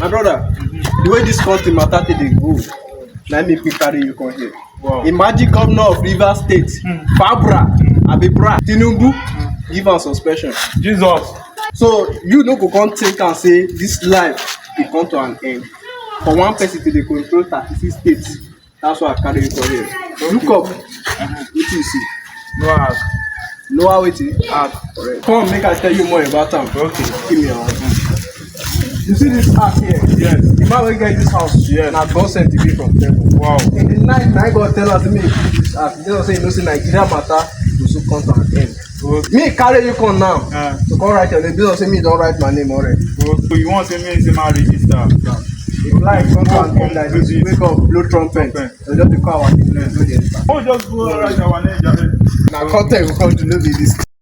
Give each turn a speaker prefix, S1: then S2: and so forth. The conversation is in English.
S1: My brother, the way this country matter dey go, na make me carry you come here.
S2: Wow.
S1: Imagine governor of Rivers State, Fabra, Abibra, Tinubu, give am suspension.
S2: Jesus.
S1: So you no go come think am say this life dey come to an end. For one person to dey control 36 states, that's why I carry you come here. Look up, wetin you see?
S2: No ask.
S1: Know wetin? Correct. Come make I tell you more about am.
S2: Okay.
S1: Give me your hand. You see this house here?
S2: Yes.
S1: The man wey get this house,
S2: Yes.
S1: na God sent to me from heaven.
S2: Wow.
S1: In the night, na God tell us make we build this house. He tell us say you know say Nigeria matter go soon come to an end.
S2: Okay.
S1: Me carry you come now to come write your name based on say me don write my name already.
S2: So you want say me say my register?
S1: If life come to an end like this, wake up, blow trumpet, we just dey call our name, no dey enter.
S2: Oh, just go write our name, Jared.
S1: Na content we come to no be this.